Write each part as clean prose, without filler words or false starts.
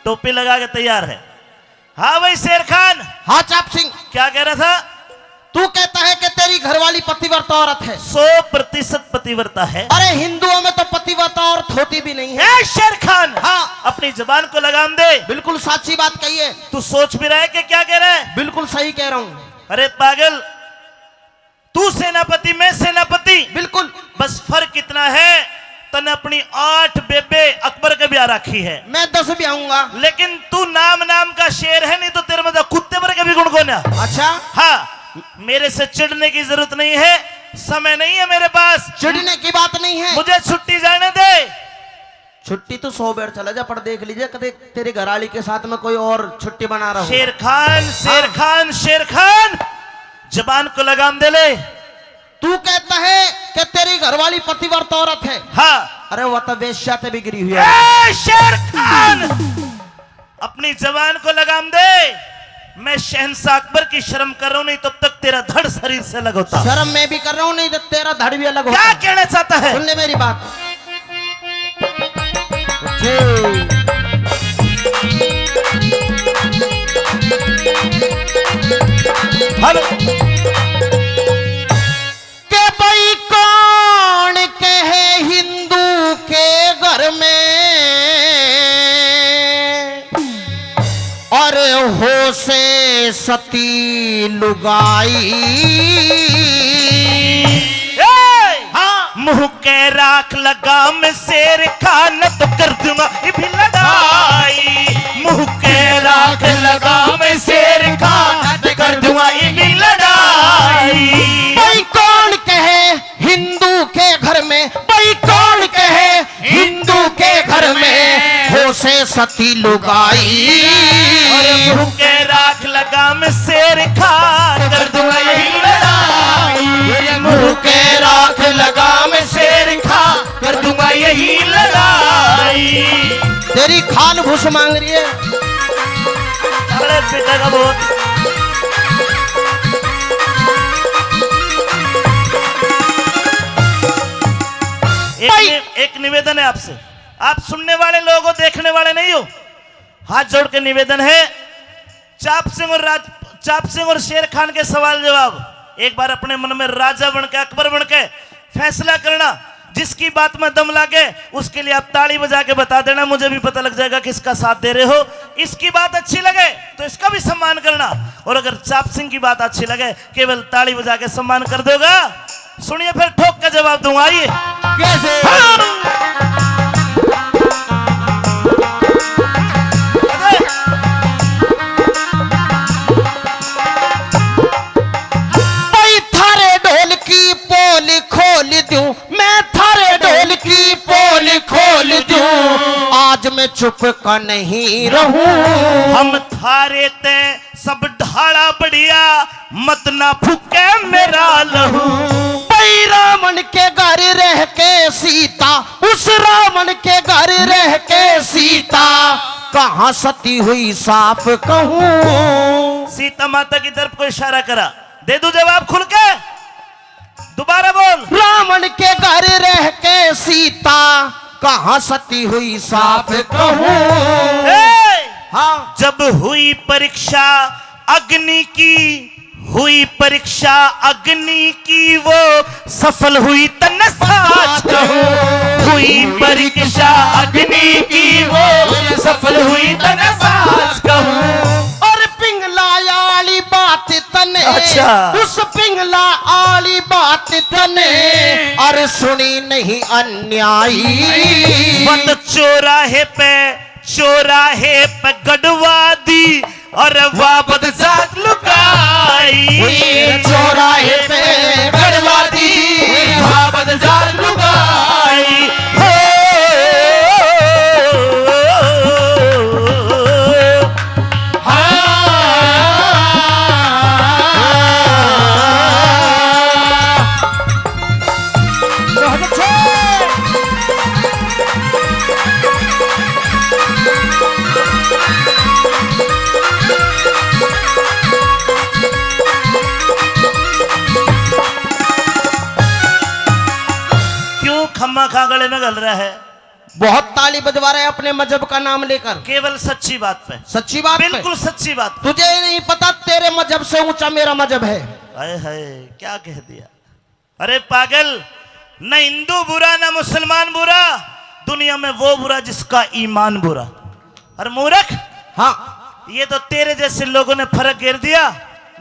टोपी लगा के तैयार है। हाँ भाई शेर खान। हाँ चाप सिंह, क्या कह रहा था? तू कहता है कि तेरी घरवाली पतिव्रता औरत है। 100% पतिव्रता है। अरे हिंदुओं में तो पतिव्रता औरत होती भी नहीं है। ए शेर खान, हाँ अपनी जबान को लगाम दे। बिल्कुल सच्ची बात कही है। तू सोच भी रहा है कि क्या कह रहा है? बिल्कुल सही कह रहा हूँ। अरे पागल, तू सेनापति मैं सेनापति, बिल्कुल। बस फर्क इतना है तने अपनी 8 बेबे अकबर के ब्याह रखी है, मैं 10 भी आऊंगा। लेकिन तू नाम नाम का शेर है, नहीं तो तेरे में कुत्ते पर के भी गुणगुना। अच्छा, हाँ, मेरे से चिढ़ने की जरूरत नहीं है, समय नहीं है मेरे पास। चिढ़ने की बात नहीं है, मुझे छुट्टी जाने दे। छुट्टी तो 100 बार चला जा, पर देख लीजिए कदे तेरे घरवाली के साथ में कोई और छुट्टी बना रहा हो। शेर खान, शेर खान, शेर खान, जबान को लगाम दे ले। तू कहता है कि तेरी घरवाली पतिव्रता औरत है। हाँ। अरे वह तो वेश्या से बिगड़ी हुई है। शेर खान, अपनी जबान को लगाम दे। मैं शहंशाह अकबर की शर्म कर रहा हूं, नहीं तब तक तेरा धड़ शरीर से अलग होता। शर्म मैं भी कर रहा हूं, नहीं तो तेरा धड़ भी अलग होता। क्या कहना चाहता है? सुन ले मेरी बात। हेलो। के भाई कौन कहे हिंदू के घर में और हो से सती लुगाई। हाँ, मुंह के राख लगाम शेर खान तो कर दूंगा भी लड़ाई। मुंह के राख लगाम शेर खान तो कर दूंगा भी लड़ाई। भाई कौन कहे हिंदू के घर में, भाई कौन कहे हिंदू के घर में हो से सती लुगाई। और मुंह के राख लगाम शेर खान कर दूंगा यही लड़ाई। मुंह के राख लगाम शेर खान कर दूंगा यही लड़ाई। तेरी खान घुस मांग रही है। अरे बेटा का बहुत। एक निवेदन है आपसे, आप सुनने वाले लोग हो, देखने वाले नहीं हो। हाथ जोड़ के निवेदन है, चाप सिंह और शेर खान के सवाल जवाब एक बार अपने मन में राजा बनके अकबर बनके फैसला करना। जिसकी बात में दम लागे उसके लिए आप ताली बजा के बता देना, मुझे भी पता लग जाएगा किसका साथ दे रहे हो। इसकी बात अच्छी लगे तो इसका भी सम्मान करना, और अगर चाप सिंह की बात अच्छी लगे केवल ताली बजा के सम्मान कर दोगा। सुनिए फिर ठोक का जवाब दूंगा। आइए कैसे? भाई थारे ढोल की पोल खोल दूं, मैं थारे ढोल की पोल खोल दूं, आज मैं चुप का नहीं रहूं। हम थारे ते सब ढाड़ा बढ़िया, मत ना फूके मेरा लहू। भाई रावण के घर रह के सीता, उस रावण के घर रह के सीता कहां सती हुई साफ कहूं। सीता माता की तरफ को इशारा करा, दे दू जवाब खुल के, दोबारा बोल। रावण के घर रह के सीता कहां सती हुई साफ कहूं। हाँ, जब हुई परीक्षा अग्नि की, हुई परीक्षा अग्नि की, वो सफल हुई तन साच कहूं। हुई परीक्षा अग्नि की, वो सफल हुई तन साच कहूं। और पिंगला आली बात तने, अच्छा। उस पिंगला आली बात तने और सुनी नहीं अन्यायी। मत चौराहे पे गढ़वा दी और वापद जात लुकाई। चौराहे पे गढ़वा दी वापद जात लुकाई। खम्मा खा गले में गल रहा है। बहुत ताली बजवा रहे हैं अपने मजहब का नाम लेकर। केवल सच्ची बात पे, सच्ची बात पे। बिल्कुल सच्ची बात पे। तुझे नहीं पता तेरे मजहब से ऊंचा मेरा मजहब है। हाय हाय क्या कह दिया। अरे पागल, न हिंदू बुरा न मुसलमान बुरा, दुनिया में वो बुरा जिसका ईमान बुरा। और मूर्ख, हाँ, ये तो तेरे जैसे लोगों ने फर्क घेर दिया।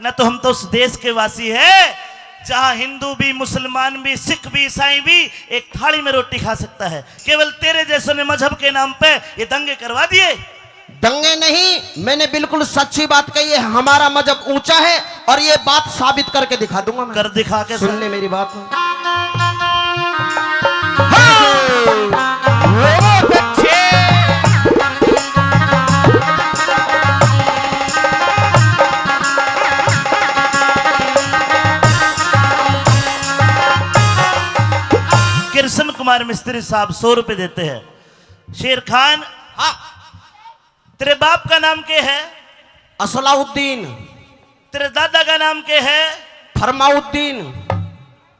न तो हम तो उस देश के वासी है जहां हिंदू भी, मुसलमान भी, सिख भी, ईसाई भी एक थाली में रोटी खा सकता है। केवल तेरे जैसों ने मजहब के नाम पे ये दंगे करवा दिए। दंगे नहीं, मैंने बिल्कुल सच्ची बात कही है। हमारा मजहब ऊंचा है और ये बात साबित करके दिखा दूंगा मैं। कर दिखा के सुन ले मेरी बात। कृष्ण कुमार मिस्त्री साहब 100 रुपए देते हैं। शेर खान, हाँ, तेरे बाप का नाम क्या है? असलाउद्दीन। तेरे दादा का नाम क्या है? फरमाउद्दीन।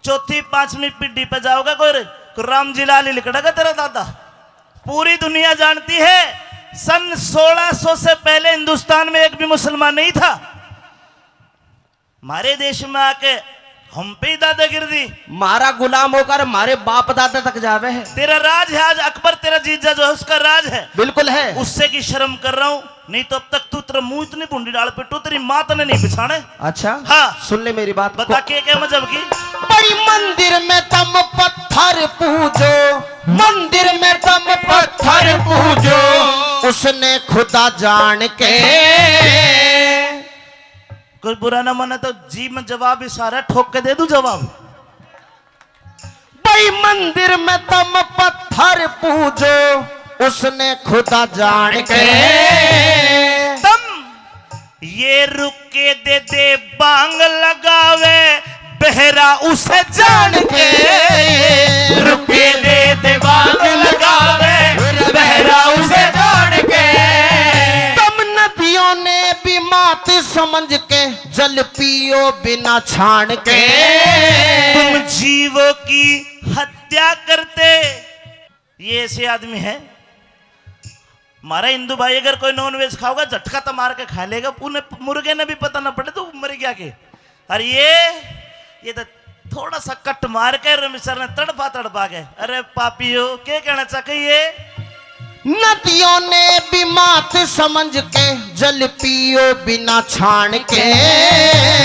चौथी पांचवी पीढ़ी पे जाओगा कोई राम जी लाल लिखड़ेगा तेरा दादा। पूरी दुनिया जानती है सन 1600 से पहले हिंदुस्तान में एक भी मुसलमान नहीं था। हमारे देश में आके हम पे ही दादागिरी, मारा गुलाम होकर हमारे बाप दादा तक जावे है। तेरा राज है आज, अकबर तेरा जीजा जो है उसका राज है। बिल्कुल है। उससे की शर्म कर रहा हूं, नहीं तो अब तक तू तेरा मुंह इतनी बूंदी डाल पे तू तेरी माँ तने नहीं बिछाने। अच्छा, हाँ, सुन ले मेरी बात। बता के क्या मजहब की? बड़ी मंदिर में तुम पत्थर पूजो, मंदिर में तुम पत्थर पूजो, उसने खुदा जान के। कोई बुरा ना माने तो जी में जवाब इशारा ठोक के दे दूं जवाब। भाई मंदिर में तुम पत्थर पूजो, उसने खुदा जान के। तुम ये रुक के दे दे बांग लगावे, बहरा उसे जान के। रुक के दे दे बांग लगावे, बहरा उसे जान के। तुम नदियों ने भी मात समझ के जल पियो बिना छान के। तुम जीवों की हत्या करते। ये ऐसे आदमी है, हमारा हिंदू भाई अगर कोई नॉन वेज खाओगा झटका तो मार के खा लेगा, उन्हें मुर्गे ने भी पता ना पड़े तो मर गया के। और ये तो थोड़ा सा कट मार के रमेशर ने तड़पा गए। अरे पापियो क्या कहना चाहते ये? नदियों ने भी मात समझ के जल पियो बिना छान के।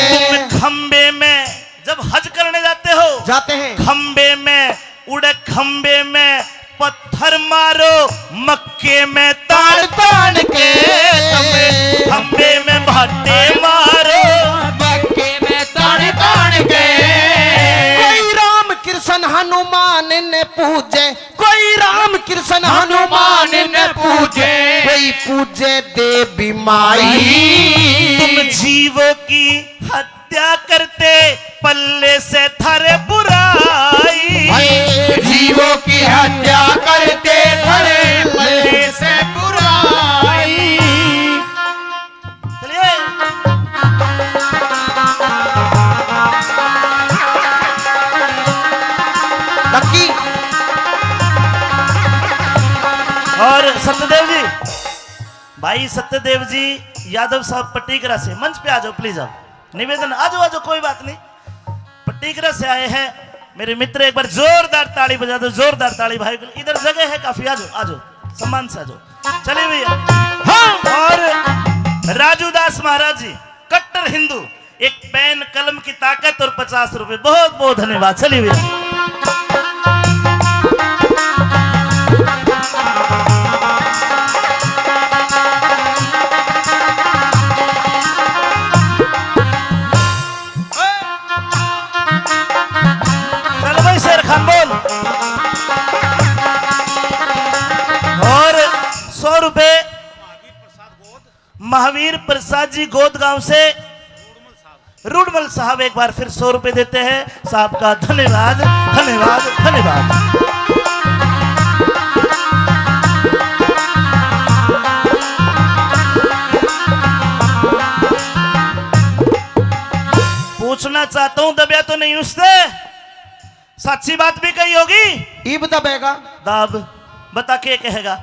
तुम खंबे में जब हज करने जाते हैं, खंबे में उड़े, खंबे में पत्थर मारो, मक्के में ताड़ ताड़ के। खंबे में भाटे मारो, मक्के में ताड़ ताड़ के। कोई राम कृष्ण हनुमान ने पूजे, कोई राम कृष्ण हनुमान ने पूजे, कोई पूजे देवी माई। तुम जीवों की हत्या करते, पल्ले से थारे बुराई। जीवों की हत्या करते थारे पल्ले से बुराई। चलिए लक्की और सत्यदेव जी, भाई सत्यदेव जी यादव साहब पट्टीकरा से मंच पे आ जाओ प्लीज। आप निवेदन, आ जाओ कोई बात नहीं। पट्टीकरा से आए हैं मेरे मित्र, एक बार जोरदार ताली बजा दो, जोरदार ताली भाई। इधर जगह है काफी, आ जाओ सम्मान से आ जाओ। चलिए भैया। हाँ, और राजू दास महाराज जी कट्टर हिंदू, एक पेन कलम की ताकत और 50 रुपए, बहुत बहुत धन्यवाद। चलिए भैया। और 100 रुपए महावीर प्रसाद जी गोद गांव से रुडमल साहब एक बार फिर 100 रुपए देते हैं। साहब का धन्यवाद धन्यवाद धन्यवाद। पूछना चाहता हूं, दबिया तो नहीं उससे? सच्ची बात भी कही होगी। ईब दबेगा। दाब बता के कहेगा।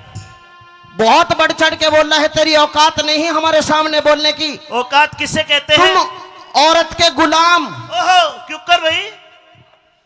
बहुत बढ़ चढ़ के बोल रहा है, तेरी औकात नहीं हमारे सामने बोलने की। औकात किसे कहते हैं? तुम औरत के गुलाम। ओहो, क्यों कर भाई?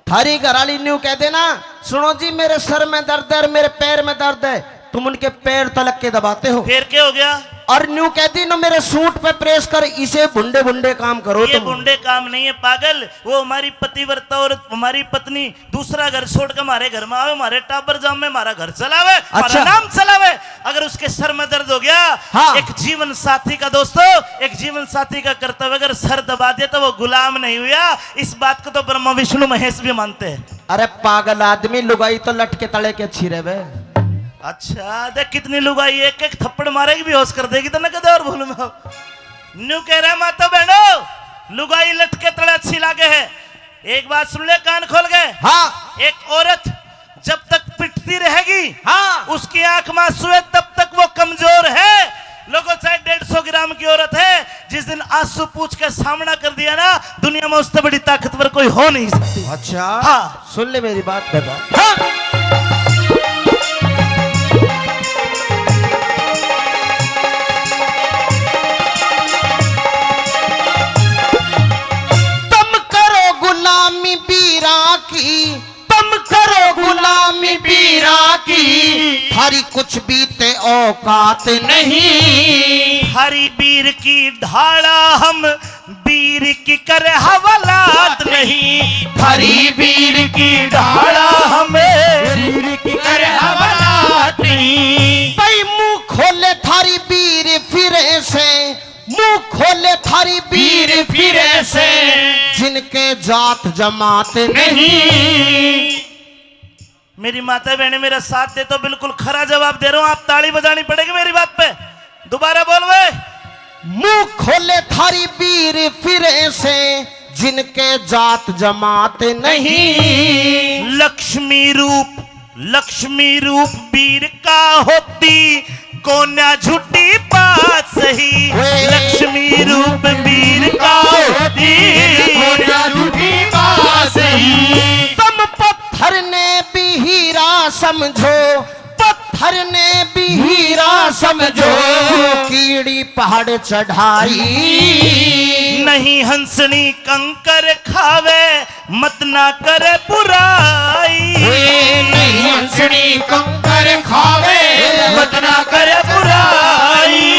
थारी घराली न्यू कह देना, सुनो जी मेरे सर में दर्द है और मेरे पैर में दर्द है, तुम उनके पैर तलक के दबाते हो। फिर क्या हो गया? और न्यू कहती ना मेरे सूट पे प्रेस कर, इसे बुंडे बुंडे काम करो। ये तुम बुंडे काम नहीं है पागल, वो हमारी पतिव्रता और हमारी पत्नी दूसरा घर छोड़ कर हमारे घर में आवे, हमारे टाबर जाम में हमारा घर चलावे, हमारा नाम चलावे। अगर उसके सर में दर्द हो गया, हाँ। एक जीवन साथी का दोस्तों, एक जीवन साथी का कर्तव्य, अगर सर दबा दिया तो वो गुलाम नहीं हुआ। इस बात को तो ब्रह्मा विष्णु महेश भी मानते हैं। अरे पागल आदमी, लुगाई तो लटके तले के अच्छी रहे। अच्छा देख कितनी लुगाई, एक एक थप्पड़ मारेगी भी होश कर देगी तो ना कदे और भूल में। न्यू कह रहा माता बहनों, लुगाई लटके तड़े अच्छी लागे है। एक बात सुन ले कान खोल गए। हाँ। एक औरत जब तक पिटती रहेगी, हाँ। उसकी आंख में आंसू है, तब तक वो कमजोर है। लोगों चाहे 150 ग्राम की औरत है, जिस दिन आंसू पूछ के सामना कर दिया ना, दुनिया में उससे बड़ी ताकतवर कोई हो नहीं सकती। अच्छा हाँ। सुन ले मेरी बात, बता। हाँ। थारी कुछ बीते औकात नहीं। हरी वीर की ढाला हम वीर की करे हवालात नहीं। हरी वीर की ढाला हमें वीर की करे हवालात नहीं। भाई मुंह खोले थारी वीर फिरे से, मुंह खोले थारी वीर फिरे से, जिनके जात जमात नहीं। मेरी माता बहने मेरा साथ दे तो बिल्कुल खरा जवाब दे रहा हूं, आप ताली बजानी पड़ेगी मेरी बात पे। दोबारा बोल वे। मुंह खोले थारी वीर फिरे से, जिनके जात जमात नहीं। लक्ष्मी रूप वीर का होती, कोन्या झूठी बात सही। लक्ष्मी रूप वीर का होती, कोन्या झूठी बात सही। तुम पत्थर ने भी हीरा समझो, पत्थर ने भी हीरा समझो, कीड़ी पहाड़ चढ़ाई। नहीं हंसनी कंकर खावे, मत ना करे बुराई। नहीं हंसनी कंकर खावे, मत ना करे बुराई।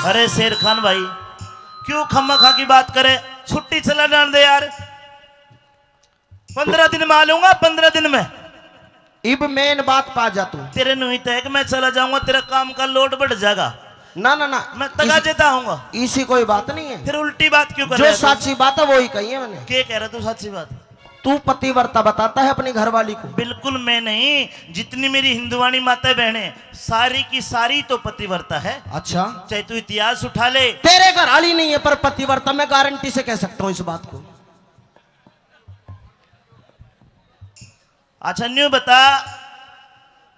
अरे शेर खान भाई, क्यों खम्मा की बात करे? छुट्टी चला जान दे यार, 15 दिन में आ लूंगा, 15 दिन में। इब मेन बात पा जा तू। तेरे नुई तय कि मैं चला जाऊंगा, तेरा काम का लोड बढ़ जाएगा। ना ना ना, मैं तगा देता हूँ। इसी कोई बात नहीं है। फिर उल्टी बात क्यों कर जो रहा है? सच्ची बात है वो ही कही है मैंने। क्या कह रहा तू? सच्ची बात। तू पतिव्रता बताता है अपनी घरवाली को। बिल्कुल मैं नहीं, जितनी मेरी हिंदुवानी माता बहने सारी की सारी तो पतिव्रता है। अच्छा, चाहे तू इतिहास उठा ले। तेरे घरवाली नहीं है पर पतिव्रता, मैं गारंटी से कह सकता हूँ इस बात को। अच्छा न्यू बता,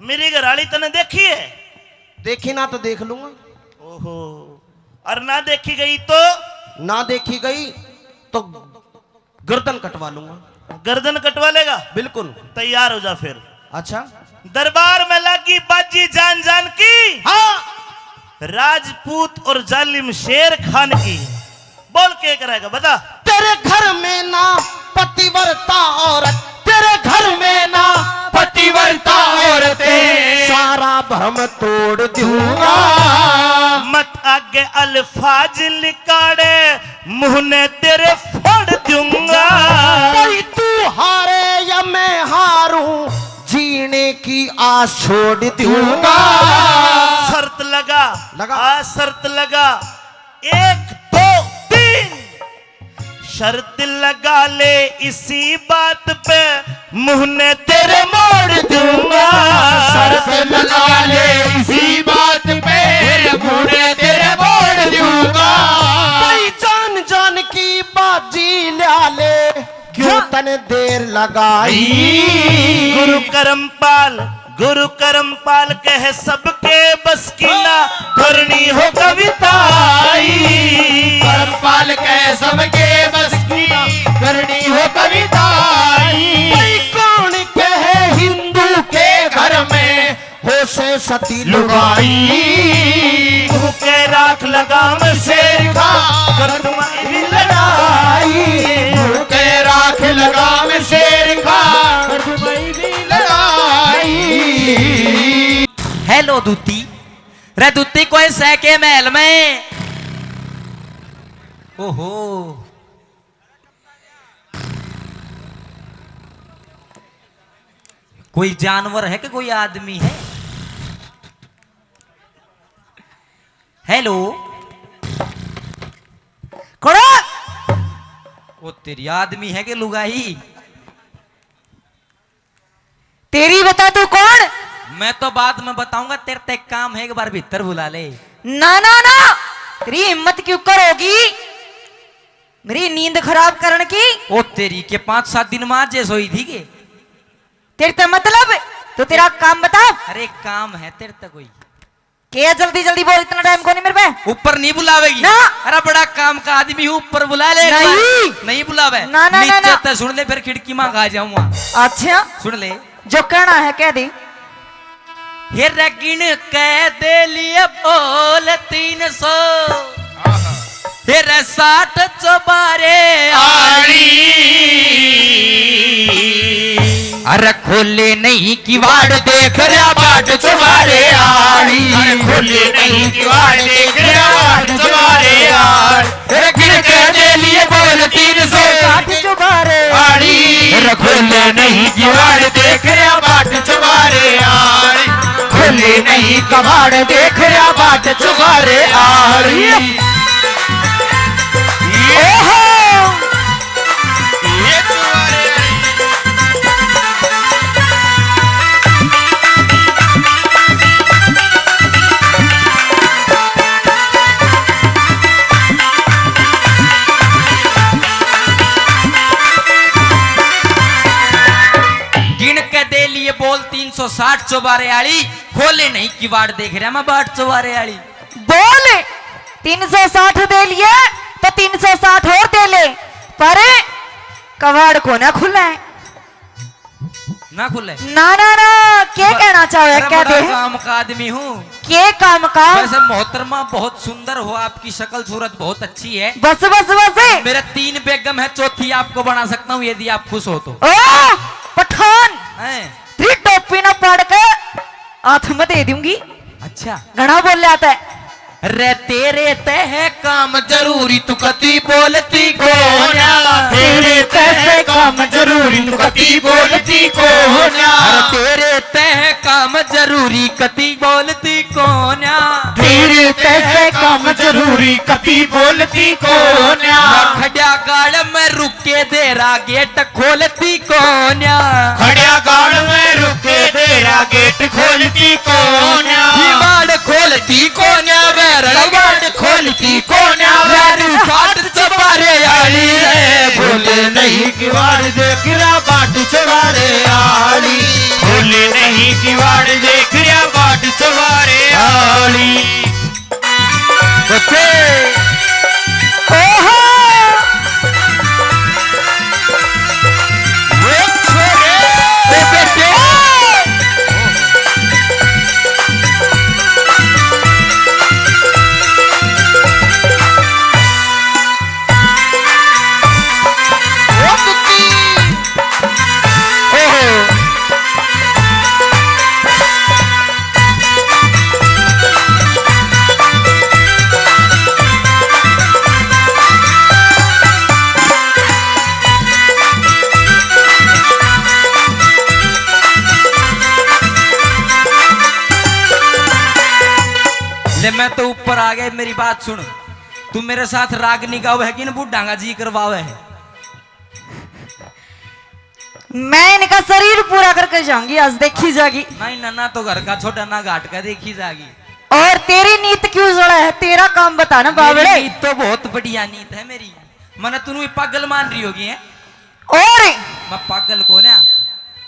मेरी घरवाली तने देखी है? देखी ना तो देख लूंगा। ओहो, और ना देखी गई तो? ना देखी गई तो गर्दन कटवा लूंगा। गर्दन कटवा लेगा? बिल्कुल। तैयार हो जा फिर। अच्छा, दरबार में लगी बाजी जान जान की। हाँ। राजपूत और जालिम शेर खान की। बोल के करेगा बता। तेरे घर में ना पतिव्रता औरत, तेरे घर में ना पतिव्रता औरतें, सारा भ्रम तोड़ दूंगा। मत आगे अल्फाज लिकाड़े, मुंह ने तेरे फोड़ दूंगा। कोई तू हारे या मैं हारूं, जीने की आस छोड़ दूंगा। शर्त लगा, लगा। शर्त लगा, 1 2 3 शर्त लगा ले इसी बात पे, मुंह ने तेरे मोड़ दूंगा। शर्त लगा ले इसी बात पे, मुंह ने तेरे मोड़ दूंगा। भाई जान जान की बाजी ला ले, क्यों तने देर लगाई। गुरु करमपाल कहे सबके बस की ना करनी हो कविताई। करमपाल कहे सबके बस की ना करनी हो कविताई। भाई कौन कहे हिंदू के घर में हो से सती लुगाई। के राख लगाम शेर का कर तुम्हारी लड़ाई। के राख लगाम शेर का कर तुम्हारी लड़ाई। हेलो दूती रे दूती कोई सह के महल में। ओहो कोई जानवर है कि कोई आदमी है? हेलो कौन? वो तेरी आदमी है कि लुगाई? तेरी बता तू कौन? मैं तो बाद में बताऊंगा, तेरे तक काम है, एक बार भीतर बुला ले। ना ना ना, तेरी हिम्मत क्यों कर होगी मेरी नींद खराब करने की? ओ तेरी के 5-7 दिन में आज सोई थी के? तेरे तो मतलब तो तेरा काम बता। अरे काम है तेरे तक कोई? क्या जल्दी जल्दी बोल, इतना टाइम को नहीं मेरे पे। ऊपर नहीं बुलावेगी ना। अरे बड़ा काम का आदमी हूँ, ऊपर बुला ले। नहीं नहीं बुलावे। ना ना ना, नीचे ना। तो सुन ले, फिर खिड़की में आ जाऊंगा। अच्छा सुन ले, जो कहना है कह दे। ये रगिन कह दे लिए बोल 300 ये 60 चौबारे आड़ी। अरे खोले नहीं किवाड़ देख रहा बाट चुबारे आड़ी। अरे खोले नहीं किवाड़ देख रहा बाट चुबारे आड़ी। गिन के दे लिए बोल 360 चुबारे आड़ी। अरे खोले नहीं किवाड़ देख रहा बाट चुबारे आड़ी। खोले नहीं कबाड़ देख रहा बाट चुबारे आड़ी। गिन के दे लिए बोल 360 चौबारे आड़ी। खोले नहीं किवाड़ देख रहा मैं बाट चौबारे आड़ी। बोल 360 दे लिए तो 360 और दे ले, पर कबाड़ को ना खुला है। ना खुले ना ना ना, क्या कहना चाहे अरे क्या बड़ा दे? काम का आदमी हूँ। के काम का? वैसे मोहतरमा बहुत सुंदर हो, आपकी शक्ल सूरत बहुत अच्छी है। बस बस बस। मेरे 3 बेगम है, चौथी आपको बना सकता हूँ यदि आप खुश हो तो। ओ पठान, हैं? तेरी टोपी ना पड़ के हाथ में दे दूंगी। अच्छा घना बोल आता है। रे तेरे ते है काम जरूरी तू कती बोलती कोन्या। तेरे तैसे काम जरूरी तू कती बोलती कोन्या। तेरे ते है काम जरूरी कती बोलती कोन्या। तेरे तैसे काम जरूरी कती बोलती कोन्या। खड़िया गाड़ में रुके देरा गेट खोलती कोन्या। खड़िया गाड़ में रुके तेरा गेट खोलती कोन्या। किवाड़ खोलती कोन्या, बैरड़ खोलती कोन्या। बाट चौबारे आड़ी रे बोले नहीं किवाड़ देख रहा बाट चुबारे आड़ी। बोले नहीं किवाड़ देख रहा बाट चुबारे आड़ी। बच्चे ले मैं तो ऊपर आ गए। मेरी बात सुन, तू मेरे साथ रागनी गाँव है कि न बुढ़ांगा जी करवावे है? मैं इनका शरीर पूरा करके जाऊंगी, आज देखी जाएगी। नहीं ना तो घर का छोटा ना घाट का देखी जाएगी। और तेरी नीत क्यों जड़ा है? तेरा काम बता ना बाबड़े। मेरी नीत तो बहुत बढ़िया नीत है मेरी। मैंने तू पागल मान रही होगी है? और मैं पागल को ना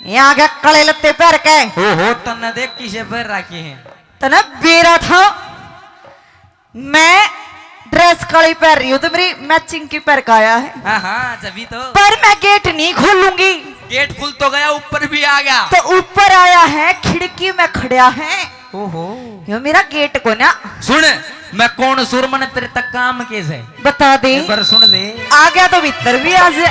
यहाँ के कड़े लत्ते पैर के हो तन्ने देख किसे पैर रखे हैं तना बेरा था मैं ड्रेस काली पहन रही हूँ तो मेरी मैचिंग की पैर का आया है हाँ जभी तो पर मैं गेट नहीं खोलूंगी गेट खुल तो गया ऊपर भी आ गया तो ऊपर आया है खिड़की में खड़िया है ओहो यो मेरा गेट को ना सुन मैं कौन सुरमन तेरे तक काम कैसे बता दे एक बार सुन ले आ गया तो भीतर भी आ जा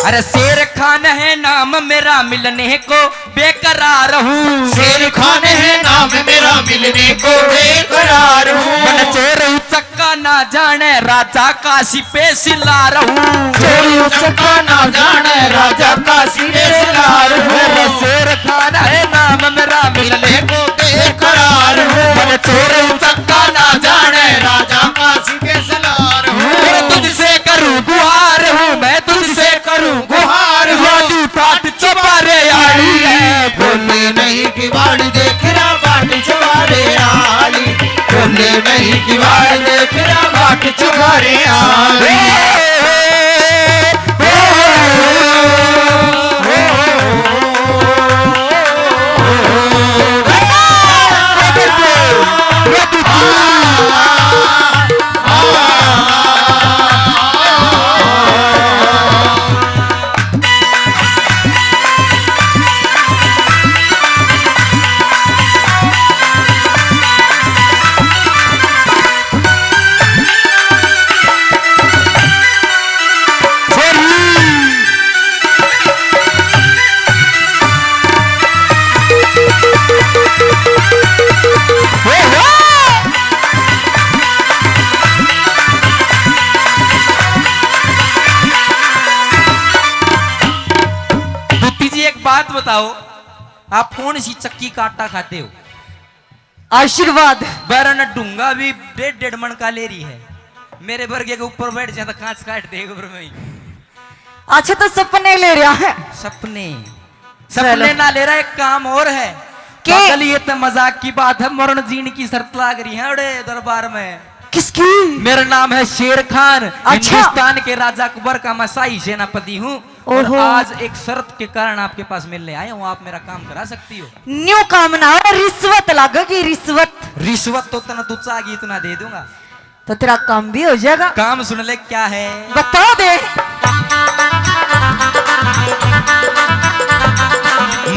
अरे शेर खान है नाम मेरा मिलने को बेकरार हूँ शेर खान है नाम मेरा मिलने को बेकरार हूँ मन चोर चक्का ना जाने राजा काशी पे सिला रहूं चोरी चक्का ना जाने राजा का सिरेदार मेरा हूँ शेर खान है नाम मेरा मिलने को बेकरार हूँ मन चोर चक्का ना जाने राजा का सिरेदार हूँ मैं तुझसे करूं गुहार हूँ मैं तुझसे करूं गुहार हूँ तू पाट चबारे आई है बोले नहीं कि बाड़ देख रहा बाट चुबारे आली बोले नहीं कि बाड़ देख रहा बाट चुबारे आली बात बताओ आप कौन सी चक्की का आटा खाते हो आशीर्वाद बरन डूंगा भी 1.5 मन का ले रही है मेरे वर्गे के ऊपर बैठ जाता कांच काट देगा ऊपर में अच्छा तो सपने ले रहा है सपने सपने ना ले रहा एक काम और है के? पागल ये तो मजाक की बात है मरण जीने की शर्त लाग रही है बड़े दरबार में किसकी मेरा नाम है शेर खान अच्छा। हिंदुस्तान के राजा अकबर का मैं शाही सेनापति हूँ और ओहो। आज एक शर्त के कारण आपके पास मिलने आया हूँ आप मेरा काम करा सकती हो न्यू कामना और रिश्वत लगेगी रिश्वत रिश्वत तो तना तुझागी इतना दे दूंगा तो तेरा काम भी हो जाएगा काम सुन ले क्या है बता दे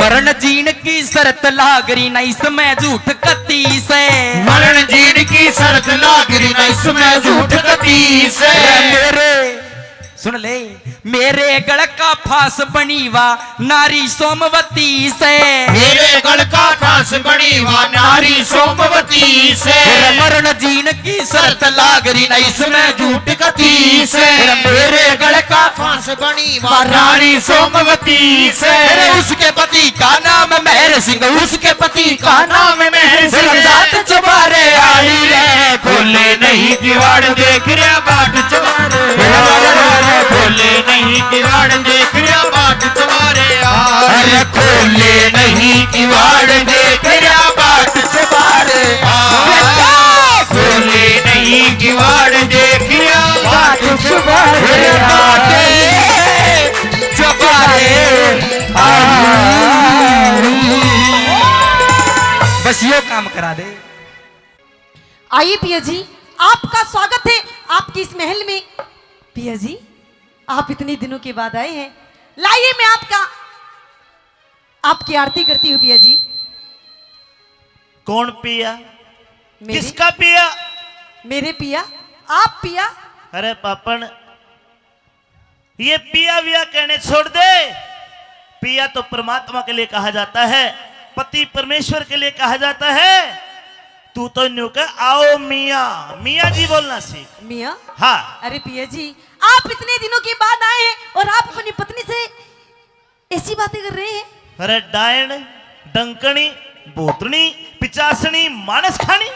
मरण जीन की शर्त लागरी नहीं समय झूठ कती से मरण जीन की शर्त लागरी न इसमें झूठ कती से मेरे सुन ले मेरे गढ़ का फांस बनीवा नारी सोमवती से मेरे गढ़ का फांस बड़ी वा नारी सोमवती से मरण जीन की शर्त लागरी नहीं इसमें झूठ कती से मेरे गढ़ का फांस बनी वा नारी सोमवती से उसके पति का नाम मेहर सिंह उसके पति का नाम मेहर सिंह जात चबारे आई है खोले नहीं किवाड़ देख रहा बाट चबारे खोले नहीं किवाड़ देख रहा बाट चबारे अरे खोले नहीं किवाड़ देख रहा बाट चबारे खोले नहीं किवाड़ देख रहा बाट चबारे बस यो काम करा दे आइए पिया जी आपका स्वागत है आपकी इस महल में पिया जी आप इतने दिनों के बाद आए हैं लाइए मैं आपकी आरती करती हूँ पिया जी कौन पिया मेरे किसका पिया मेरे पिया आप पिया अरे पापन ये पिया विया कहने छोड़ दे पिया तो परमात्मा के लिए कहा जाता है पति परमेश्वर के लिए कहा जाता है तू तो न्यू कह आओ मियाँ मियाँ जी बोलना सीख मिया हाँ अरे पिया जी आप इतने दिनों के बाद आए हैं और आप अपनी पत्नी से ऐसी बातें कर रहे हैं अरे डायन डंकनी भूतनी पिचासनी मानस खानी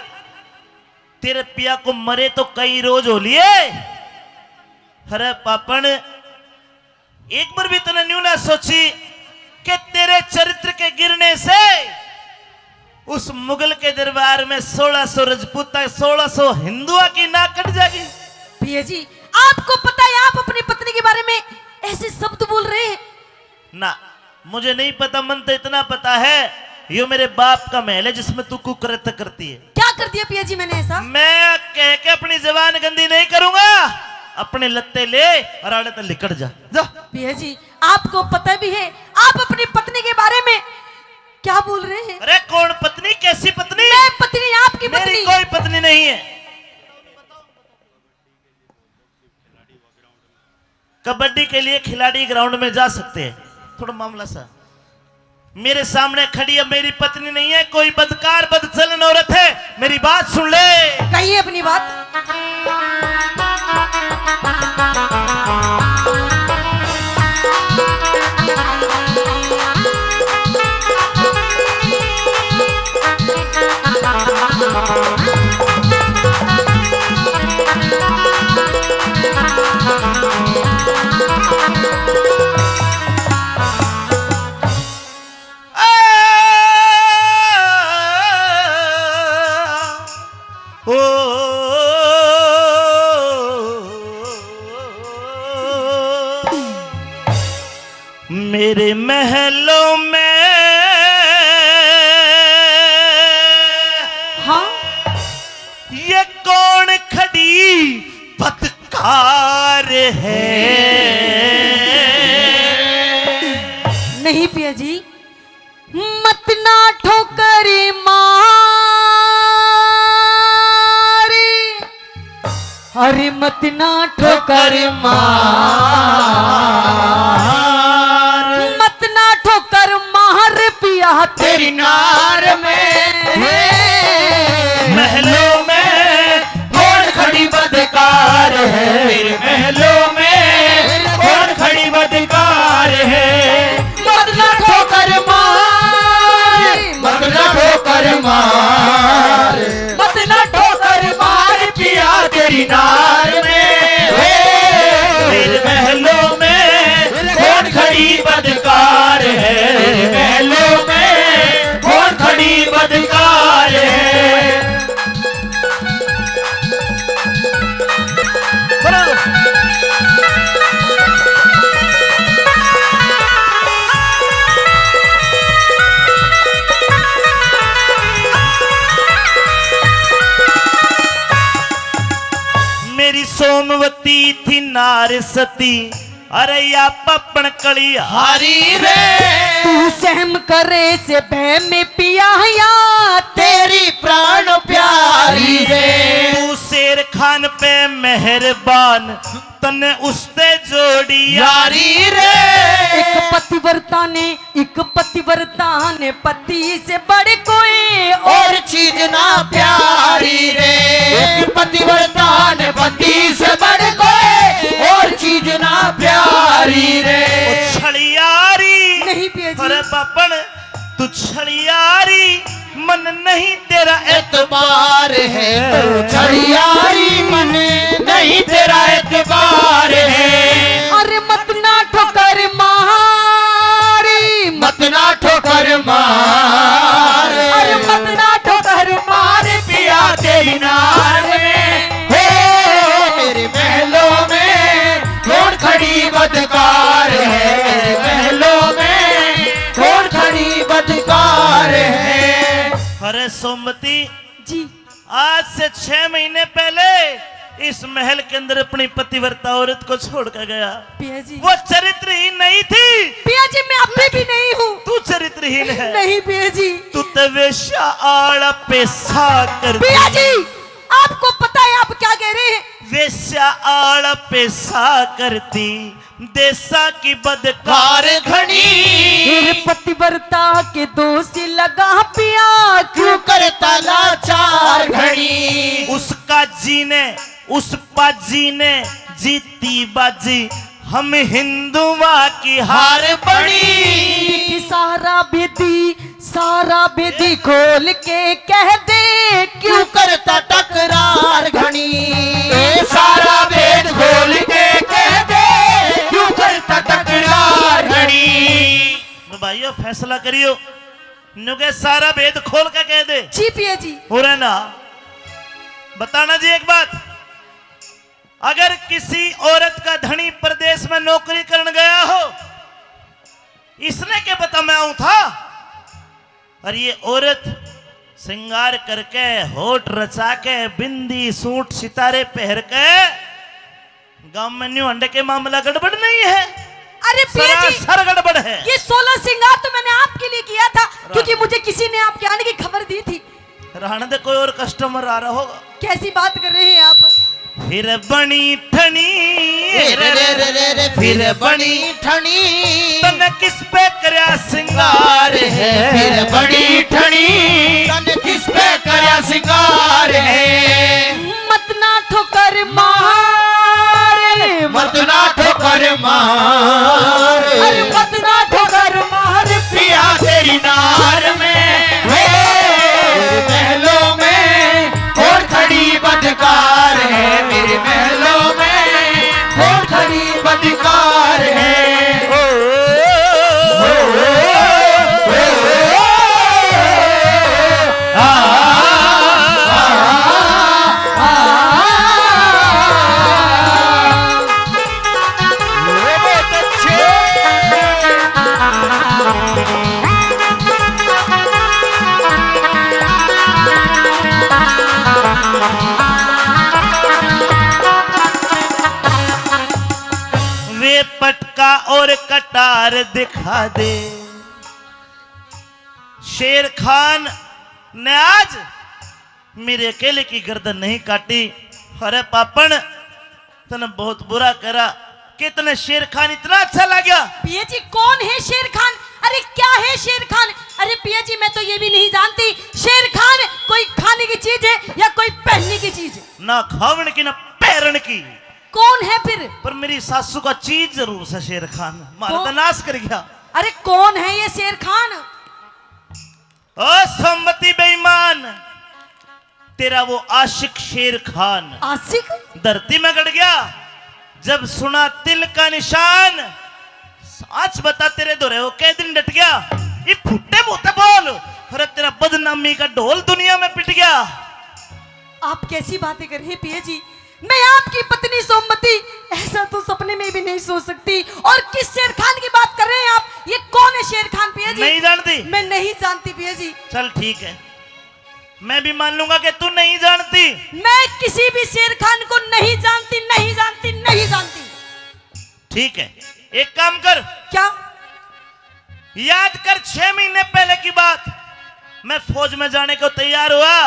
तेरे पिया को मरे तो कई रोज हो लिए अरे पापन एक बार भी तूने न्यू ना सोची कि तेरे चरित्र के गिरने से उस मुगल के दरबार में 1600 रजपूता 1600 हिंदुआ की नाक कट जाएगी। पिया जी आपको पता है आप अपनी पत्नी के बारे में ऐसे शब्द बोल रहे हैं? ना मुझे नहीं पता, मन तो इतना पता है ये मेरे बाप का महल है जिसमें तू कुकृत्य करती है। क्या कर दिया पिया जी मैंने ऐसा? मैं कह के अपनी जबान गंदी नहीं करूंगा, अपने लत्ते ले और आड़े तक लिकट जा। पिया जी आपको पता भी है आप अपनी पत्नी के बारे में क्या बोल रहे हैं? अरे कौन पत्नी, कैसी पत्नी? मैं पत्नी आपकी मेरी पत्नी। कोई पत्नी नहीं है। कबड्डी के लिए खिलाड़ी ग्राउंड में जा सकते हैं, थोड़ा मामला सा। मेरे सामने खड़ी अब मेरी पत्नी नहीं है, कोई बदकार बदचलन औरत है। मेरी बात सुन ले। कहिए अपनी बात। मेरे महलों में हाँ ये कौन खड़ी बदकार है? नहीं पिया जी मत ना ठोकर मारे, अरे मत ना ठोकर मार, मत ना ठोकर मार पिया तेरी नार में। महलों में कौन खड़ी बदकार है? मेरे महलों में कौन खड़ी बदकार है? मत ना ठोकर मार, मत ना ठोकर मार, मत ना ठोकर मार पिया तेरी नार में। मेरे महलों में कौन खड़ी बदकार है? महलों में कौन खड़ी बदकार है? मेरी सोमवती थी नार सती, अरे या पपन कली हारी रे। तू सहम करे से भय में पिया या तेरी प्राण प्यारी रे। तू शेर खान पे मेहरबान, तने उससे जोड़ी यारी रे। एक पतिव्रता ने पति से बड़े कोई और चीज ना प्यारी रे। एक पतिव्रता ने पति से बढ़ कोई और चीज ना प्यारी रे। छड़ियारी नहीं पिया जी। अरे पापन तू छड़ियारी, मन नहीं तेरा एतबार है तो छड़ियारी, मन नहीं तेरा एतबार है। अरे मत ना ठोकर मारी, मत ना ठोकर मार, अरे मत ना ठोकर मार पिया तेरी नार में। हे मेरे महलों में कौन खड़ी बदकार है? मेरे महलों में कौन खड़ी बदकार है? अरे सोमवती जी। आज से 6 महीने पहले इस महल के अंदर अपनी पतिव्रता औरत को छोड़ कर गया। पिया जी वो चरित्रहीन नहीं थी। पिया जी मैं अभी भी नहीं हूँ। तू चरित्रहीन है। नहीं पिया जी। तू तो वेश्या आड़ा पेशा कर पिया जी आपको पता है आप क्या कह रहे हैं? वेश्या आड़ा पेशा करती, देसा की बदकार घड़ी। मेरे पतिव्रता के दोषी लगा पिया क्यों करता लाचार घड़ी? उसका जीने उस पाजी ने जीती बाजी, हम हिंदुआ की हार पड़ी। कि सारा बेदी खोल के कह दे क्यों करता टकरार घड़ी? सारा भेद खोल के कह दे क्यों करता टकरार घड़ी? तो भाइयों फैसला करियो, नुके सारा भेद खोल के कह दे। जी पिया जी। हो रहा ना, बताना जी एक बात, अगर किसी औरत का धनी प्रदेश में नौकरी करने गया हो, इसने क्या पता मैं आऊं था, और ये औरत श्रृंगार करके होठ रचा के बिंदी सूट सितारे पहन के गांव में न्यू अंडे के मामला गड़बड़ नहीं है, अरे पिया जी, सर गड़बड़ है। ये 16 श्रृंगार तो मैंने आपके लिए किया था, क्योंकि मुझे किसी ने आपके आने की खबर दी थी। रहने दे, कोई और कस्टमर आ रहा होगा। कैसी बात कर रहे हैं आप? फिर बनी ठनी फिर बड़ी ठनी तन किस पे करया सिंगार है, फिर बड़ी ठनी तन किस पे करया सिंगार है। मत ना ठोकर मार, मत ना ठोकर मार, अरे मत ना ठोकर मार पिया तेरी नार में मेरे महलों में और खड़ी बदकार है, मेरे महलों में और खड़ी बदकार है। वे पटका और कटार दिखा दे। शेर खान ने आज मेरे अकेले की गर्दन नहीं काटी। अरे पापन, तने बहुत बुरा करा। कितने शेर खान इतना अच्छा लगा। पिया जी कौन है शेर खान? अरे क्या है शेर खान? अरे पिया जी मैं तो ये भी नहीं जानती शेर खान कोई खाने की चीज है या कोई पहनने की चीज है। ना खावन की ना पैरण की। कौन है फिर? पर मेरी सासू का चीज जरूर से शेर खान मारा तो नाश कर गया। अरे कौन है ये शेर खान? ओ सम्मति बेईमान, तेरा वो आशिक शेर खान आशिक? धरती में गड़ गया जब सुना तिल का निशान। सच बता तेरे दोरे वो कै दिन डट गया। ये फुट्टे बोते बोल, अरे तेरा बदनामी का ढोल दुनिया में पिट गया। आप कैसी बातें कर रहे हैं पिया जी? मैं आपकी पत्नी सोमवती ऐसा तो सपने में भी नहीं सोच सकती। और किस शेर खान की बात कर रहे हैं आप? ये कौन है शेर खान पिया जी? नहीं जानती? मैं नहीं जानती पिया जी। चल ठीक है, मैं भी मान लूंगा कि तू नहीं जानती। मैं किसी भी शेर खान को नहीं जानती, नहीं जानती, नहीं जानती। ठीक है, एक काम कर, क्या? याद कर 6 महीने पहले की बात। मैं फौज में जाने को तैयार हुआ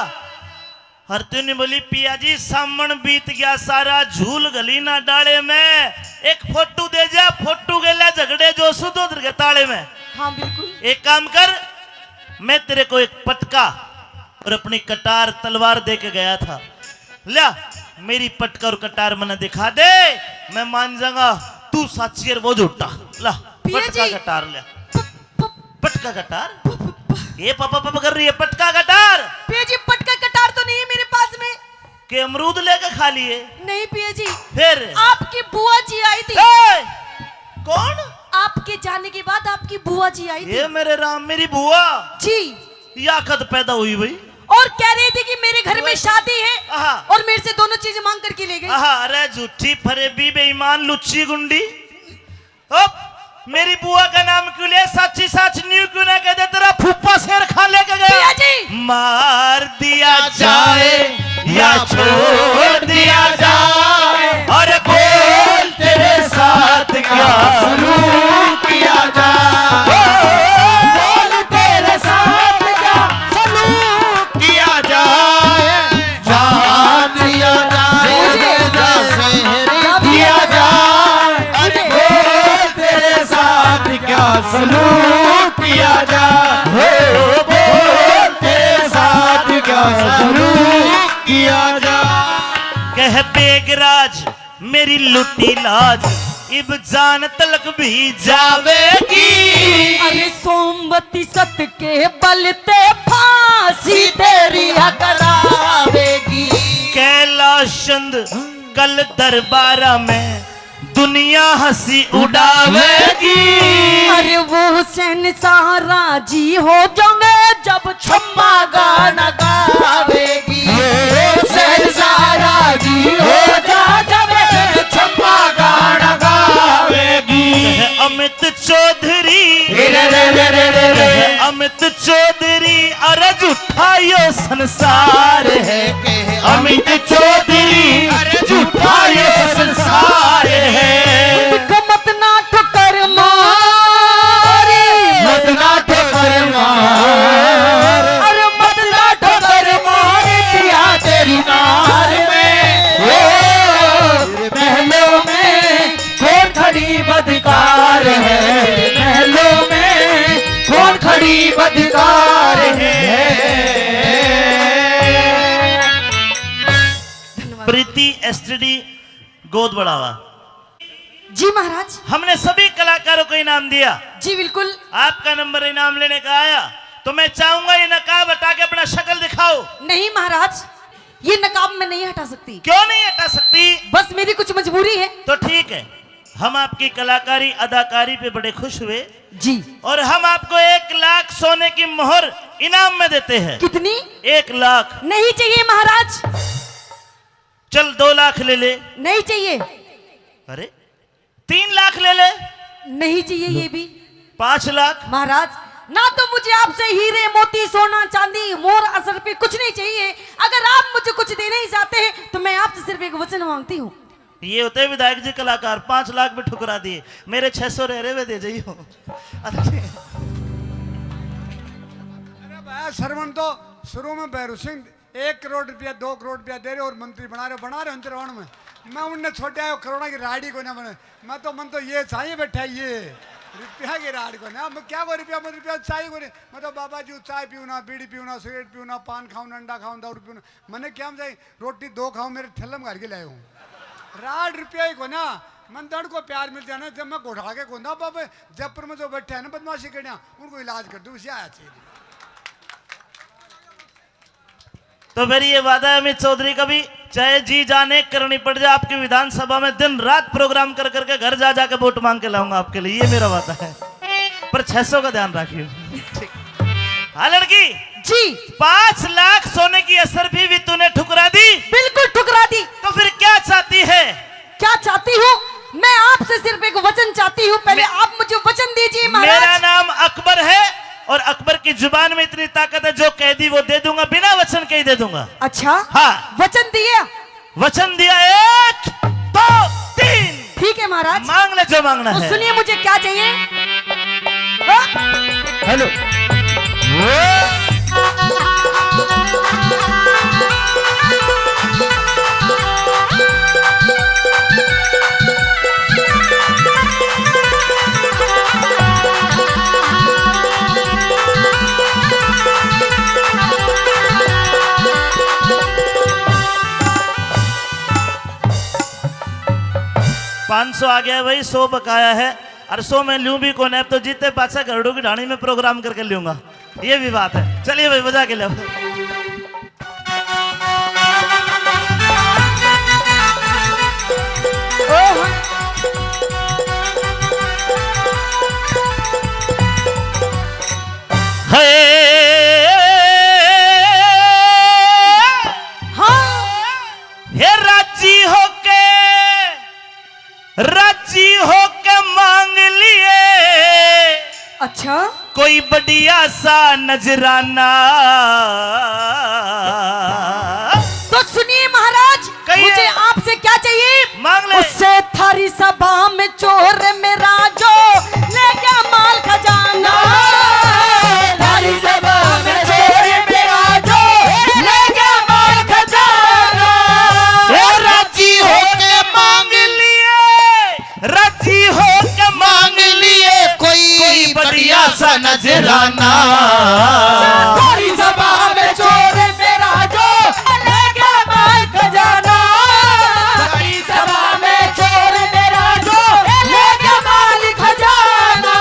और तूने बोली पिया जी सामन बीत गया सारा, झूल गली ना डाले में, एक फोटो दे जा। फोटो गेला झगड़े जो सुधोधर के ताले में। हाँ बिल्कुल। एक काम कर, मैं तेरे को एक पटका और अपनी कटार तलवार दे के गया था। ला मेरी पटका और कटार मैंने दिखा दे, मैं मान जाऊंगा तू साची और वो झूठा। ला पिया पटका जी। कटार ले। पटका कटार ये पापा पापा कर रही है। पटका कटार पिया जी पटका कटार तो नहीं है मेरे पास में। के अमरूद लेके खा लिए? नहीं पिया जी, फिर आपकी बुआ जी आई थी। ए, कौन? आपके जाने के बाद आपकी बुआ जी आई थी। ये मेरे राम, मेरी बुआ जी। या कद पैदा हुई भाई। और कह रही थी कि मेरे घर में शादी है आहा। और मेरे से दोनों चीजें मांग करके ले गई। आहा, अरे झूठी फरेबी बेईमान लुच्ची गुंडी। अब मेरी बुआ का नाम क्यों ले? सच्ची सच न्यू क्यों ना कह दे? तेरा फूफा शेर खान लेके पिया गया। जी। मार दिया जाए या छोड़ दिया जाए, और बोल तेरे साथ क्या सलूक किया जाए, बोल तेरे साथ क्या सलूक किया जाए, जान दिया जाए जहर दिया जाए, अरे बोल तेरे साथ क्या सलूक किया जाए, बोल तेरे साथ क्या सलूक किया जाए। कह बेगराज मेरी लुटी लाज, इब जान तलक भी जावेगी। अरे सोमवती सत के बलते फांसी तेरी करावेगी। कैलाशंद कल दरबारा में दुनिया हंसी उड़ावेगी। अरे वो हुसैन सारा जी हो जाओगे जब छम्मा गाना गावेगी सहसारा जी हो जा जब छम्मा गाना गावेगी। अमित चौधरी अमित चौधरी अरज उठायो संसार है। अमित चौधरी अरज उठायो संसार है। मत ना ठोकर मारी, मत ना ठोकर मार, अरे मत ना ठोकर मारी पिया तेरी नार में महलों में कौन खड़ी बदकार है, महलों में कौन खड़ी बदकार है। प्रीति एसटीडी गोद बढ़ावा। जी महाराज। हमने सभी कलाकारों को इनाम दिया, जी बिल्कुल। आपका नंबर इनाम लेने का आया, तो मैं चाहूंगा ये नकाब हटा के अपना शक्ल दिखाओ। नहीं महाराज, ये नकाब मैं नहीं हटा सकती। क्यों नहीं हटा सकती? बस मेरी कुछ मजबूरी है। तो ठीक है, हम आपकी कलाकारी अदाकारी पे बड़े खुश हुए जी। और हम आपको 1 लाख सोने की मोहर इनाम में देते हैं। कितनी? 1 लाख। नहीं चाहिए महाराज। चल 2 लाख ले ले। नहीं चाहिए। अरे 3 लाख ले ले। नहीं चाहिए ये भी। 5 लाख। महाराज ना तो मुझे आपसे हीरे मोती सोना चांदी मोर असर पे कुछ नहीं चाहिए। अगर आप मुझे कुछ देना ही चाहते हैं तो मैं आपसे सिर्फ एक वचन मांगती हूँ। ये होते हैं विधायक जी कलाकार, 5 लाख भी ठुकरा दिए, मेरे 600 रह हुए दे जाइयो। अरे भाई सरवण तो शुरू में भैरू सिंह 1 करोड़ रुपया 2 करोड़ रुपया दे रहे और मंत्री बना रहे अंतरवण में। मैं उनने छोटे आयो करोड़ा की राड़ी को ना बने। मैं तो मन तो ये चाहिए बैठा ये रुपया की राड़ को ना। मैं क्या रुपया मत रुपया चाहिए को नहीं। मैं तो बाबा जी चाय पीऊ ना, बीड़ी पीऊ ना, सिगरेट पीऊ ना, पान खाऊं, अंडा खाऊं, दारू पीऊ ना। मैंने क्या चाहिए रोटी 2 खाऊं, मेरे ठेले में घर के लाए हूँ। राड रुपया ही को ना मन दड़ को प्यार मिल जाना। जब मैं घोड़ा के गोंदा बाबा जयपुर में जो बैठे हैं ना बदमाशी करना, उनको इलाज कर दूँ उसे आया चाहिए। तो फिर ये वादा है अमित चौधरी का भी, चाहे जी जाने करनी पड़ जाए, आपकी विधानसभा में दिन रात प्रोग्राम कर करके घर जा जाके वोट मांग के लाऊंगा आपके लिए, ये मेरा वादा है। पर 600 का ध्यान रखियो। ठीक। हाँ लड़की जी। 5 लाख सोने की असर भी तूने ठुकरा दी। बिल्कुल ठुकरा दी। तो फिर क्या चाहती है? क्या चाहती हूँ? मैं आपसे सिर्फ एक वचन चाहती हूँ। पहले आप मुझे वचन दीजिए महाराज। मेरा नाम अकबर है और अकबर की जुबान में इतनी ताकत है, जो कह दी वो दे दूंगा, बिना वचन के ही दे दूंगा। अच्छा हाँ वचन दिया। वचन दिया। 1 2 3। ठीक है महाराज, मांग ले जो मांगना तो है। सुनिए मुझे क्या चाहिए। हाँ? हेलो पाँच 500 आ गया भाई, 100 बकाया है। और 100 में लूं भी कौन है, अब तो जीते पाछा गरुड़ों की ढाणी में प्रोग्राम करके लूंगा, ये भी बात है। चलिए भाई बजा के लो। हे राजी होके मांग लिए। अच्छा कोई बढ़िया सा नजराना। तो सुनिए महाराज, कहिए। मुझे आपसे क्या चाहिए? मांग ले। उससे थारी सभा में चोर मेरा जो ले गया माल खजाना। थारी सभा में चोर मेरा जो ले गया माल खजाना। राजी होके मांग लिए, राजी होके मांग लिए कोई बढ़िया सा नजराना। थारी सभा में चोर मेरा जो ले गया माल खजाना। थारी सभा में चोर मेरा जो ले गया माल खजाना।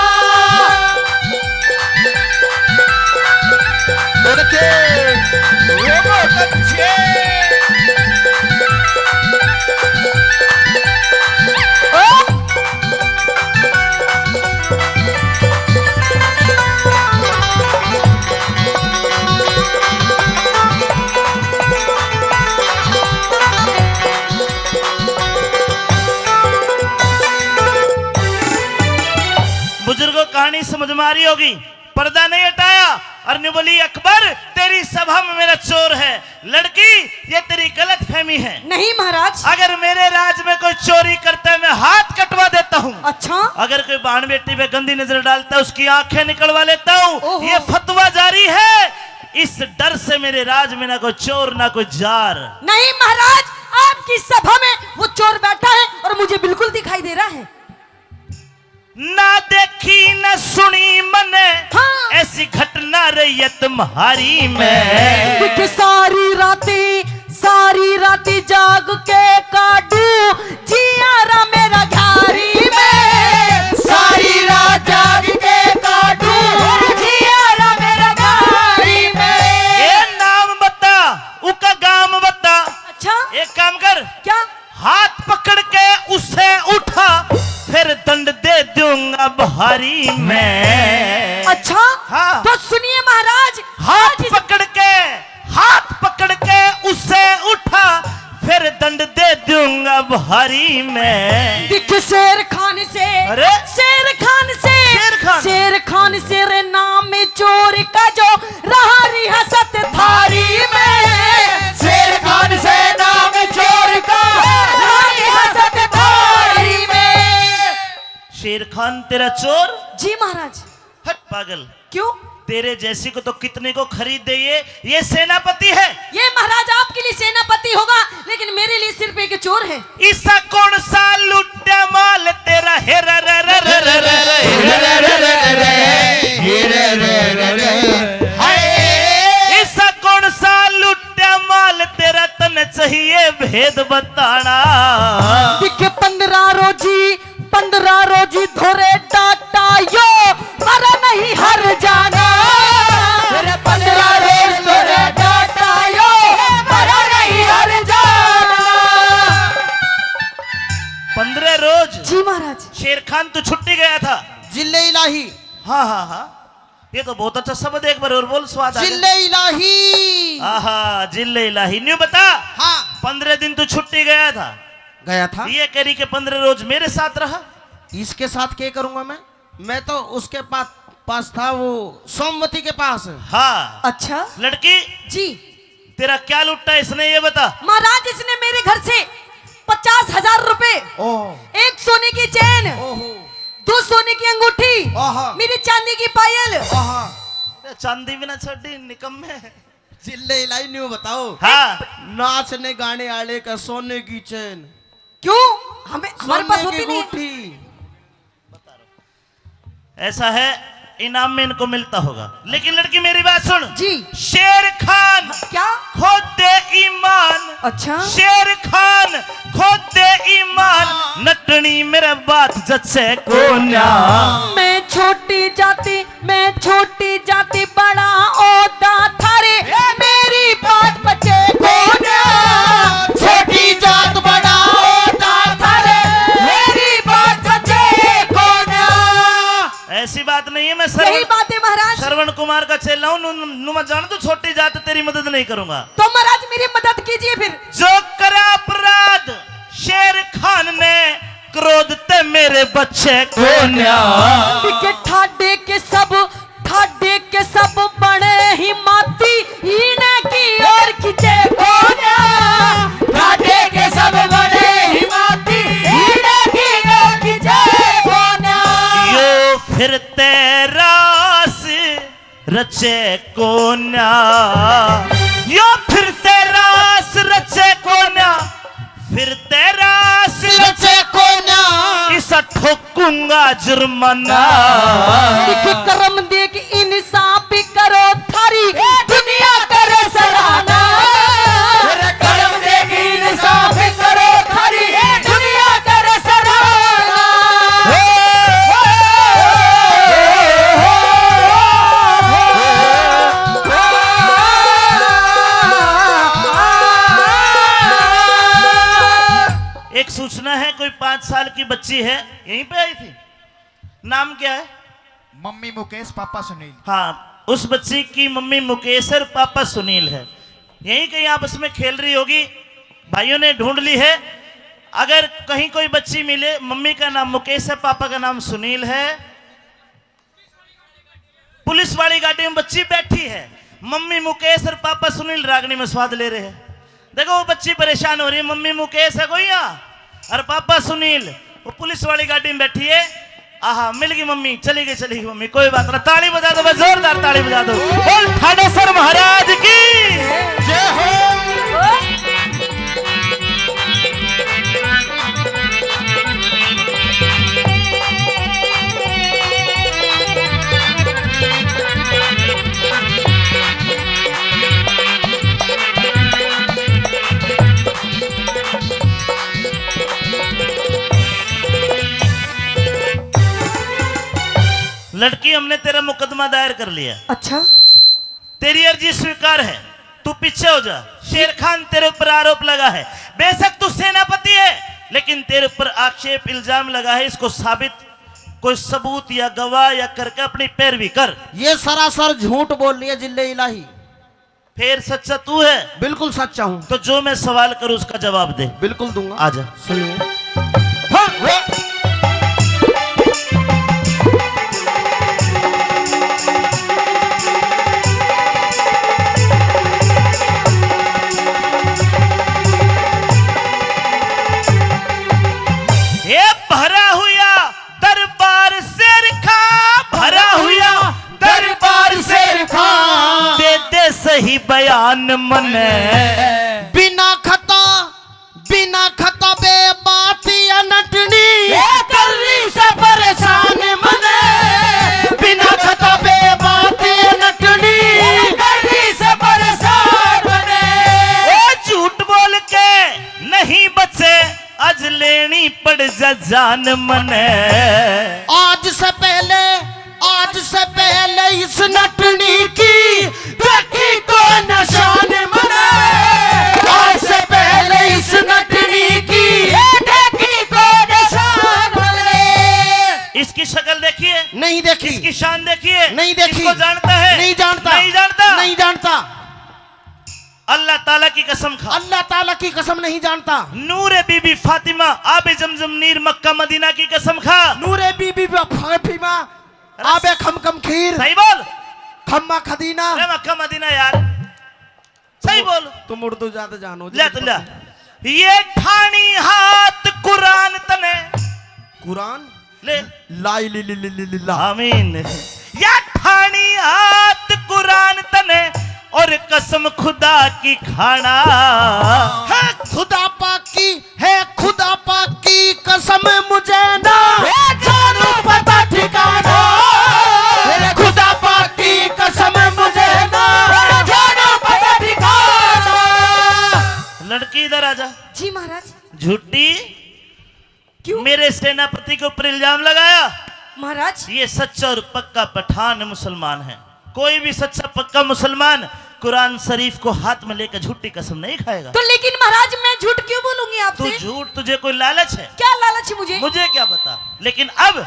समझ में आ रही होगी। पर्दा नहीं हटाया और न्यू बोली अकबर तेरी सभा में मेरा चोर है। लड़की ये तेरी गलत फहमी है। नहीं महाराज। अगर मेरे राज में कोई चोरी करता है मैं हाथ कटवा देता हूँ। अच्छा। अगर कोई बहन बेटी पे गंदी नजर डालता है उसकी आंखें निकलवा लेता हूँ। ओहो। ये फतवा जारी है। इस डर से मेरे राज में ना कोई चोर ना कोई जार। नहीं महाराज, आपकी सभा में वो चोर बैठा है और मुझे बिल्कुल दिखाई दे रहा है। ना देखी न सुनी मैंने हाँ। ऐसी घटना रही है तुम्हारी में। कि सारी राती जाग के काटू जियारा मेरा घारी में। सारी रात जाग के काटू जियारा मेरा घारी में। ये नाम बता उसका गांव बता। अच्छा। एक काम कर क्या? हाथ पकड़ के उसे उठा फिर दंड दे दूंगा भारी में। अच्छा। हाँ। तो सुनिए महाराज, हाथ पकड़ के उसे उठा फिर दंड दे दूंगा भारी में। दिख शेर खान से। अरे? शेर खान से। शेर खान। शेर खान से रे नाम चोर का जो रहा रियासत थारी में। शेर खान से नाम चोर का रहा रियासत थारी में। शेर खान तेरा चोर? जी महाराज। हट पागल, क्यों? तेरे जैसी को तो कितने को खरीद दे। ये सेनापति है। ये महाराज आपके लिए सेनापति होगा लेकिन मेरे लिए सिर्फ एक चोर है। इसका कौन सा लुट्टा माल तेरा है? रे रे रे रे रे रे रे। इसका कौन सा लुट्टा माल तेरा तन चाहिए भेद बताना। दिखे 15 रोजी धोरे डाटा यो मरा नहीं हर जाना। 15 रोज धोरे डाटा यो मरा नहीं हर जाना। 15 रोज? जी महाराज। शेर खान तो छुट्टी गया था। जिले इलाही, हाँ हाँ हाँ, ये तो बहुत अच्छा शब्द है। एक बार और बोल, स्वाद आ गया। जिले इलाही। आहा, जिले इलाही। न्यू बता। हाँ 15 दिन तू छुट्टी गया था। गया था। ये कह रही कि 15 रोज मेरे साथ रहा। इसके साथ क्या करूंगा मैं तो उसके पास था, वो सोमवती के पास। हाँ। अच्छा। लड़की जी तेरा क्या लुट्टा इसने ये बता। महाराज, इसने मेरे घर से 50,000 रुपए, ओह एक सोने की चैन, ओहो 2 सोने की अंगूठी, आहा। मेरी चांदी की पायल। आहा। चांदी भी ना छोड़ी निकम्मे। जिले इलाही न्यू बताओ। हाँ। नाचने गाने वाले का सोने की चैन, क्यों? हमारे पास सोने की होती नहीं है। अंगूठी। ऐसा है, इनाम में इनको मिलता होगा। लेकिन लड़की मेरी बात सुन। जी। शेर खान क्या? खोद दे ईमान। अच्छा। शेर खान खोद दे ईमान। नटनी मेरे बात जच्चे को ना। मैं छोटी जाति बड़ा ओदा थारे मेरी बात बचे को ना। छोटी जात बड़ा ओदा थारे मेरी बात बचे को ना। ऐसी बात नहीं है। मैं यही बात है महाराज। श्रवण कुमार का चेला हूं। मैं जान दू छोटी जात तेरी मदद नहीं करूंगा। तो महाराज मेरी मदद कीजिए फिर। जो करा अपराध शेर खान ने क्रोध ते मेरे बच्चे को न्या। के ठाडे के सब बड़े ही माती इन्हें की ओर खींचे को न्या। ठाडे के सब बड़े ही माती इन्हें की ओर खींचे को न्या। यो फिर तेरा रचे कोन्या। यो फिर तेरा रचे कोन्या। फिर तेरा रचे कोन्या। इसा ठोकूंगा जुर्माना। करम देख इंसाफ करो थारी दुनिया करे सराहना। करम देख इंसाफ करो थारी दुनिया करे सराहना। एक सूचना है, कोई 5 साल की बच्ची है, यहीं पे आई थी। नाम क्या है? मम्मी मुकेश पापा सुनील। हाँ, उस बच्ची की मम्मी मुकेश और पापा सुनील है। यहीं कहीं आपस में खेल रही होगी। भाइयों ने ढूंढ ली है। अगर कहीं कोई बच्ची मिले, मम्मी का नाम मुकेश है, पापा का नाम सुनील है, पुलिस वाली गाड़ी में बच्ची बैठी है, मम्मी मुकेश और पापा सुनील रागनी में स्वाद ले रहे हैं। देखो वो बच्ची परेशान हो रही है, मम्मी मुकेश है कोई और पापा सुनील, वो पुलिस वाली गाड़ी में बैठी है। आहा मिल गई मम्मी, चली गई मम्मी, कोई बात ना। ताली बजा दो, जोरदार ताली बजा दो। बोल थानेसर महाराज की जय हो। लड़की हमने तेरा मुकदमा दायर कर लिया। अच्छा, तेरी अर्जी स्वीकार है, तू पीछे हो जा। शेर खान तेरे ऊपर आरोप लगा है, बेशक तू सेनापति है लेकिन तेरे ऊपर आक्षेप इल्जाम लगा है। इसको साबित कोई सबूत या गवाह या करके अपनी पैरवी कर। ये सरासर झूठ बोल रही है जिल्ले इलाही। फिर सच्चा तू है? बिल्कुल सच्चा हूँ। तो जो मैं सवाल करूं उसका जवाब दे। बिल्कुल दूंगा। आजा। सुनिए। ये भरा हुआ दरबार शेर खां, भरा हुआ दरबार शेर खां, दे दे सही बयान मने। बिना खता बे बात या नटनी, करनी से परेशान मने, बिना खता बे बात या नटनी, करनी से परेशान मने। ओ झूठ बोल के नहीं बचे, आज लेनी पड़ जा जान मने। आज से पहले इस नटनी की देखी तो निशान मने। आज से पहले इस नटनी की देखी तो निशान मने। इसकी शक्ल देखिए, नहीं देखी। इसकी शान देखिए, नहीं देखी। इसको जानता है? नहीं जानता। नहीं जानता। नहीं जानता। अल्लाह ताला की कसम खा, अल्लाह ताला की कसम नहीं जानता। नूरे बीबी फातिमा आबे जमजम नीर मक्का मदीना की कसम खा। नूरे बीबी फातिमा आबे खमकम खीर सही बोल। खम्मा खदीना। अरे मक्का मदीना यार, सही बोल। तुम उर्दू ज्यादा जानो। ले तो ले। ये ठानी हाथ कुरान तने, कुरान ले लाई ली ली ली ली ली ला। आमीन। या ठानी हाथ कुरान तने और कसम खुदा की खाना। है खुदा पाक की, है खुदा पाक की कसम मुझे ना जानू पता ठिकाना, खुदा पाक की कसम मुझे ना जानू पता ठिकाना। लड़की इधर आजा। जी महाराज। झूठी क्यों? मेरे सेनापति के ऊपर इल्जाम लगाया। महाराज, ये सच्चा और पक्का पठान मुसलमान है। कोई भी सच्चा पक्का मुसलमान कुरान शरीफ को हाथ में लेकर झूठी कसम नहीं खाएगा। तो लेकिन महाराज मैं झूठ क्यों बोलूंगी तू आपसे? झूठ, तुझे कोई लालच है? क्या लालच है मुझे? मुझे क्या पता, लेकिन अब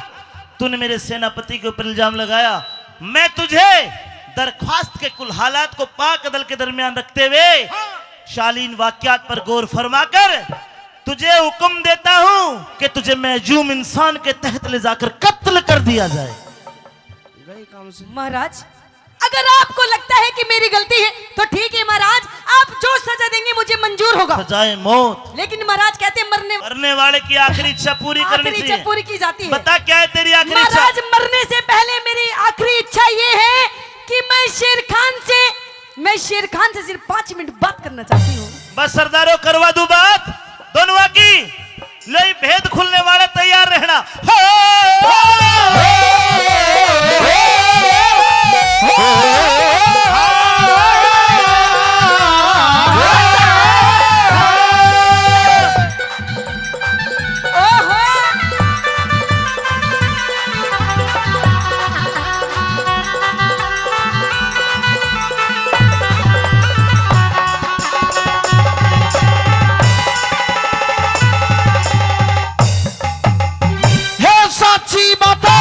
तूने मेरे सेनापति के ऊपर इल्जाम लगाया। मैं तुझे दरख्वास्त के कुल हालात को पाक अदल के दरमियान रखते हुए शालीन वाकयात पर गौर फरमाकर तुझे हुक्म देता हूं कि तुझे महजूम इंसान के तहत ले जाकर कत्ल कर दिया जाए। गई काम से। महाराज, अगर आपको लगता है कि मेरी गलती है तो ठीक है महाराज, आप जो सजा देंगे मुझे मंजूर होगा। सजाए मौत। लेकिन महाराज कहते हैं मरने वाले की आखिरी इच्छा पूरी करनी आखिरी इच्छा चाहिए। पूरी की जाती है। बता क्या है तेरी आखिरी इच्छा? महाराज, मरने से पहले मेरी आखिरी इच्छा ये है कि मैं शेर खान से सिर्फ 5 मिनट बात करना चाहती हूँ। बस सरदारों, करवा दूं बात दोनों की। ले भेद खुलने वाला तैयार रहना। साची बता।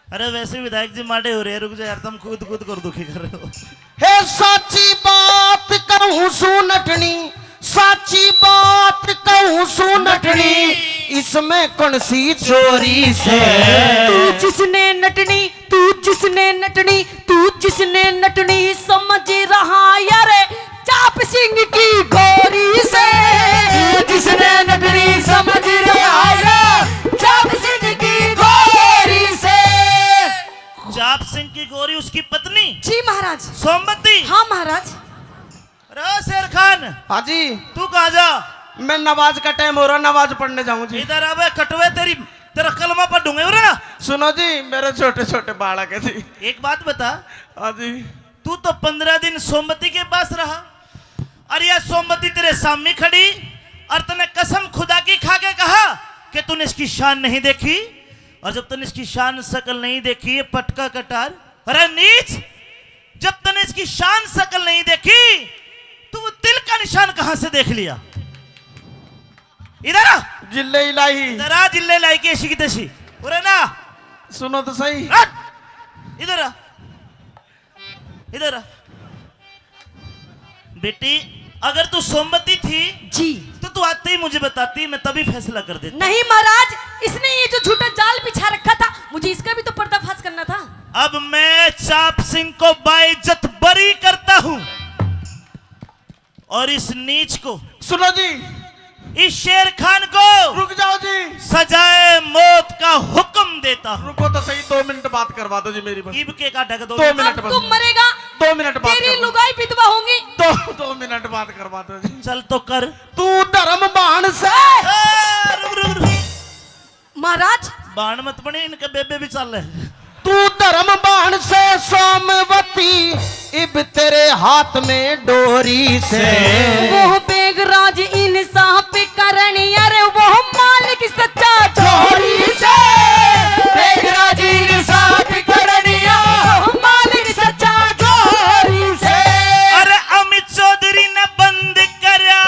अरे वैसे विधायक जी माटे हो रहे हैं, रुक जा यार, तुम कूद कर दुखी कर रहे हो। है साची बात कहूं सू नटनी, साची बात कहूँ सुनटनी, इसमें कौन सी चोरी से। तू जिसने नटनी, तू जिसने नटनी, तू जिसने नटनी समझ रहा यार चाप सिंह की गोरी से। तू जिसने नटनी समझ रहा यार चाप सिंह की गोरी से। चाप सिंह की गोरी उसकी पत्नी जी महाराज। सोमवती। हाँ महाराज। रो शेर खान, हाँ जी, तू कहाँ जा? मैं नमाज का टाइम हो रहा, नमाज पढ़ने जाऊँ जी। इधर आवे कटवे, तेरा कलमा पढ़ दूंगा हो ना। सुनो जी, मेरे छोटे छोटे बालक है जी। एक बात बता, हाँ जी। तू तो 15 दिन सोमवती के पास रहा, और यह सोमवती तेरे सामने खड़ी और तूने कसम खुदा की खा के कहा कि तूने इसकी शान नहीं देखी। और जब तूने इसकी शान शकल नहीं देखी, ये पटका कटार, अरे नीच, जब तूने इसकी शान शकल नहीं देखी तो वो तिल का निशान कहां से देख लिया? इधर आ, जिल्ले इलाही। इधर आ, जिल्ले लाई के ऐसी की तैसी, अरे ना, सुनो तो सही। हट! इधर आ, इधर आ। बेटी, अगर तू सोमवती थी जी। तो तू आते ही मुझे बताती, मैं तभी फैसला कर देता। नहीं महाराज, इसने ये जो झूठा जाल बिछा रखा था, मुझे इसका भी तो पर्दाफाश करना था। अब मैं चाप सिंह को बाइज्जत बरी करता हूं और इस नीच को, सुनो जी, इस शेर खान को रुक जाओ जी। सजाए मौत का हुक्म देता हूं। रुको तो सही, 2 मिनट बात करवा दो जी मेरी बस। ईब के काटा के 2 2 मिनट अब बस। तुम मरेगा, 2 मिनट बात तेरी करवा लुगाई विधवा होंगी। दो। 2 मिनट बात करवा दो जी। चल तो कर। तू धर्म बाण से। रुक रुक रुक, महाराज बाण मत बने, इनके बेबे भी चल रहे। तू धर्म बाण से सोमवती, इब तेरे हाथ में डोरी से। वो बेगराज इंसाफ करनी, अरे वो मालिक सच्चा चोरी से। बेगराज इंसाफ करनी, वो मालिक सच्चा चोरी से। अरे अमित चौधरी ने बंद कराया,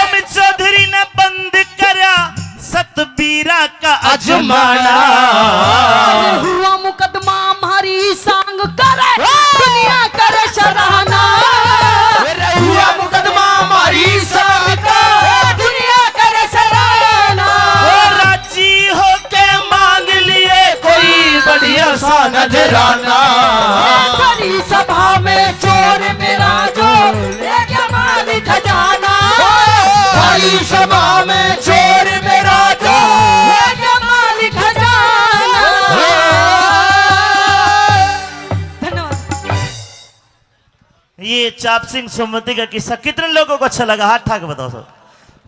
अमित चौधरी ने बंद करा सतबीरा का अजमाना। हुआ मुकदमा हमारी सांग करे, दुनिया करे सराहना। हुआ मुकदमा हमारी सांग का, दुनिया करे सराहना। वो राजी होके मांग लिए कोई बढ़िया सा नजराना। सारी सभा में चोर मेरा जो ले गया माल खजाना। सारी सभा में चोर मेरा जो ले गया माल खजाना। धन्यवाद। ये चाप सिंह सोमवती का किस्सा कितने लोगों को अच्छा लगा? हाथ ठाक बताओ सब।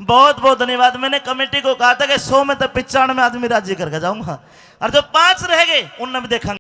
बहुत बहुत धन्यवाद। मैंने कमेटी को कहा था कि 100 में तो 95 आदमी राज्य करके जाऊंगा, और जो 5 रह गए उनने भी देखा।